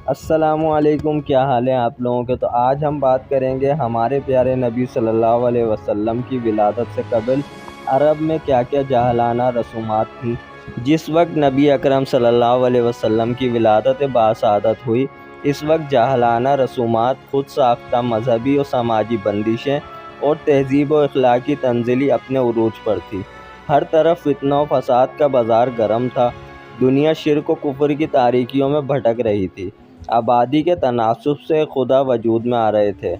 السلام علیکم، کیا حال ہے آپ لوگوں کے؟ تو آج ہم بات کریں گے ہمارے پیارے نبی صلی اللہ علیہ وسلم کی ولادت سے قبل عرب میں کیا کیا جاہلانہ رسومات تھیں۔ جس وقت نبی اکرم صلی اللہ علیہ وسلم کی ولادت باسعادت ہوئی، اس وقت جاہلانہ رسومات، خود ساختہ مذہبی اور سماجی بندشیں اور تہذیب و اخلاقی تنزلی اپنے عروج پر تھی۔ ہر طرف فتنہ و فساد کا بازار گرم تھا، دنیا شرک و کفر کی تاریکیوں میں بھٹک رہی تھی، آبادی کے تناسب سے خدا وجود میں آ رہے تھے،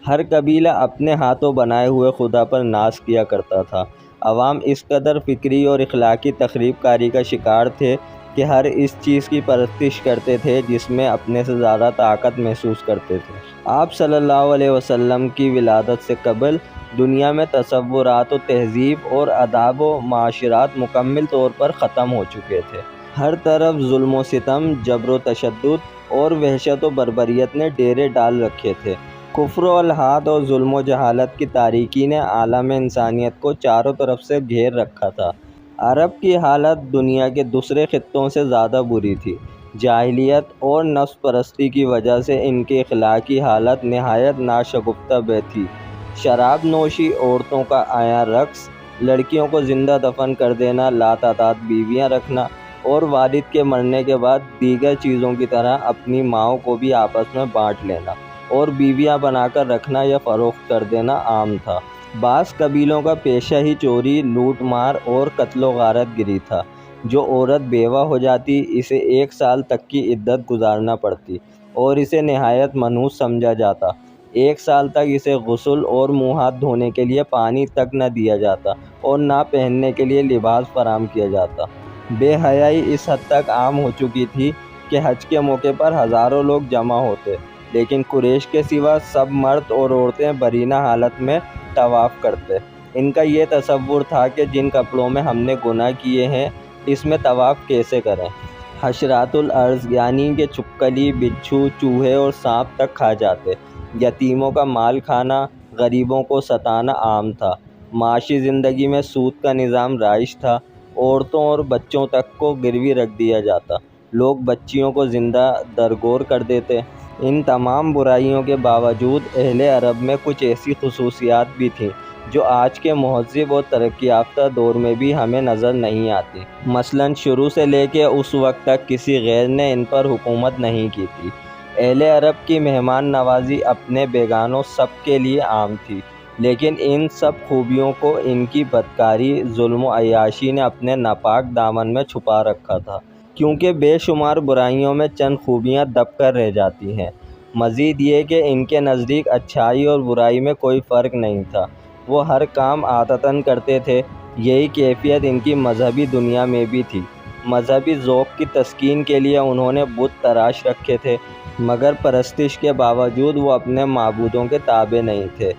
ہر قبیلہ اپنے ہاتھوں بنائے ہوئے خدا پر ناز کیا کرتا تھا، عوام اس قدر فکری اور اخلاقی تخریب کاری کا شکار تھے کہ ہر اس چیز کی پرستش کرتے تھے جس میں اپنے سے زیادہ طاقت محسوس کرتے تھے۔ آپ صلی اللہ علیہ وسلم کی ولادت سے قبل دنیا میں تصورات و تہذیب اور آداب و معاشرات مکمل طور پر ختم ہو چکے تھے۔ ہر طرف ظلم و ستم، جبر و تشدد اور وحشت و بربریت نے ڈیرے ڈال رکھے تھے۔ کفر و الحاد اور ظلم و جہالت کی تاریکی نے عالم انسانیت کو چاروں طرف سے گھیر رکھا تھا۔ عرب کی حالت دنیا کے دوسرے خطوں سے زیادہ بری تھی۔ جاہلیت اور نفس پرستی کی وجہ سے ان کی اخلاقی حالت نہایت ناشگفتہ تھی۔ شراب نوشی، عورتوں کا عیاں رقص، لڑکیوں کو زندہ دفن کر دینا، لاتعداد بیویاں رکھنا اور والد کے مرنے کے بعد دیگر چیزوں کی طرح اپنی ماؤں کو بھی آپس میں بانٹ لینا اور بیویاں بنا کر رکھنا یا فروخت کر دینا عام تھا۔ بعض قبیلوں کا پیشہ ہی چوری، لوٹ مار اور قتل و غارت گری تھا۔ جو عورت بیوہ ہو جاتی، اسے 1 سال تک کی عدت گزارنا پڑتی اور اسے نہایت منحوس سمجھا جاتا۔ 1 سال تک اسے غسل اور منہ ہاتھ دھونے کے لیے پانی تک نہ دیا جاتا اور نہ پہننے کے لیے لباس فراہم کیا جاتا۔ بے حیائی اس حد تک عام ہو چکی تھی کہ حج کے موقع پر ہزاروں لوگ جمع ہوتے، لیکن قریش کے سوا سب مرد اور عورتیں برینہ حالت میں طواف کرتے۔ ان کا یہ تصور تھا کہ جن کپڑوں میں ہم نے گناہ کیے ہیں، اس میں طواف کیسے کریں۔ حشرات الارض یعنی کہ چھپکلی، بچھو، چوہے اور سانپ تک کھا جاتے۔ یتیموں کا مال کھانا، غریبوں کو ستانا عام تھا۔ معاشی زندگی میں سود کا نظام رائج تھا۔ عورتوں اور بچوں تک کو گروی رکھ دیا جاتا، لوگ بچیوں کو زندہ درگور کر دیتے۔ ان تمام برائیوں کے باوجود اہل عرب میں کچھ ایسی خصوصیات بھی تھیں جو آج کے مہذب اور ترقی یافتہ دور میں بھی ہمیں نظر نہیں آتی۔ مثلاً شروع سے لے کے اس وقت تک کسی غیر نے ان پر حکومت نہیں کی تھی۔ اہل عرب کی مہمان نوازی اپنے بیگانوں سب کے لیے عام تھی، لیکن ان سب خوبیوں کو ان کی بدکاری، ظلم و عیاشی نے اپنے ناپاک دامن میں چھپا رکھا تھا، کیونکہ بے شمار برائیوں میں چند خوبیاں دب کر رہ جاتی ہیں۔ مزید یہ کہ ان کے نزدیک اچھائی اور برائی میں کوئی فرق نہیں تھا، وہ ہر کام عادتاً کرتے تھے۔ یہی کیفیت ان کی مذہبی دنیا میں بھی تھی۔ مذہبی ذوق کی تسکین کے لیے انہوں نے بت تراش رکھے تھے، مگر پرستش کے باوجود وہ اپنے معبودوں کے تابع نہیں تھے۔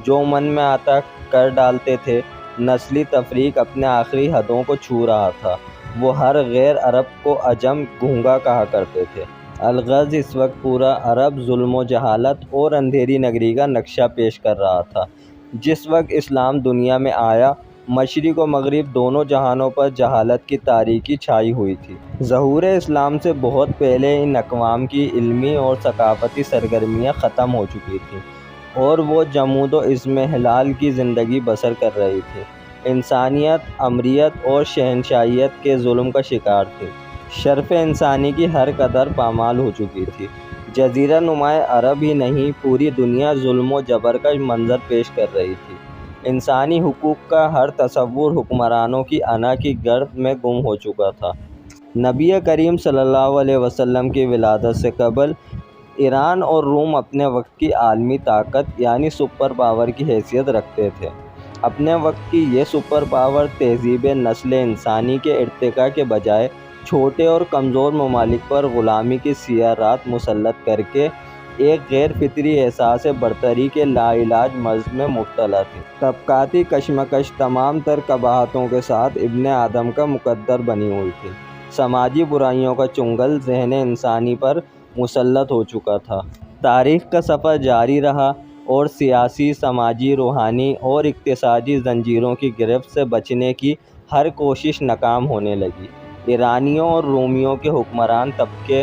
جو من میں آتا کر ڈالتے تھے۔ نسلی تفریق اپنے آخری حدوں کو چھو رہا تھا۔ وہ ہر غیر عرب کو عجم، گونگا کہا کرتے تھے۔ الغرض اس وقت پورا عرب ظلم و جہالت اور اندھیری نگری کا نقشہ پیش کر رہا تھا۔ جس وقت اسلام دنیا میں آیا، مشرق و مغرب دونوں جہانوں پر جہالت کی تاریکی چھائی ہوئی تھی۔ ظہور اسلام سے بہت پہلے ان اقوام کی علمی اور ثقافتی سرگرمیاں ختم ہو چکی تھیں اور وہ جمود و اضمحلال کی زندگی بسر کر رہی تھی۔ انسانیت امریت اور شہنشاہیت کے ظلم کا شکار تھی۔ شرف انسانی کی ہر قدر پامال ہو چکی تھی۔ جزیرہ نما عرب ہی نہیں، پوری دنیا ظلم و جبر کا منظر پیش کر رہی تھی۔ انسانی حقوق کا ہر تصور حکمرانوں کی انا کی گرد میں گم ہو چکا تھا۔ نبی کریم صلی اللہ علیہ وسلم کی ولادت سے قبل ایران اور روم اپنے وقت کی عالمی طاقت یعنی سپر پاور کی حیثیت رکھتے تھے۔ اپنے وقت کی یہ سپر پاور تہذیب نسل انسانی کے ارتقاء کے بجائے چھوٹے اور کمزور ممالک پر غلامی کی سیاہ رات مسلط کر کے ایک غیر فطری احساس برتری کے لاعلاج مرض میں مبتلا تھی۔ طبقاتی کشمکش تمام تر قباحتوں کے ساتھ ابن آدم کا مقدر بنی ہوئی تھی۔ سماجی برائیوں کا چنگل ذہن انسانی پر مسلط ہو چکا تھا۔ تاریخ کا سفر جاری رہا اور سیاسی، سماجی، روحانی اور اقتصادی زنجیروں کی گرفت سے بچنے کی ہر کوشش ناکام ہونے لگی۔ ایرانیوں اور رومیوں کے حکمران طبقے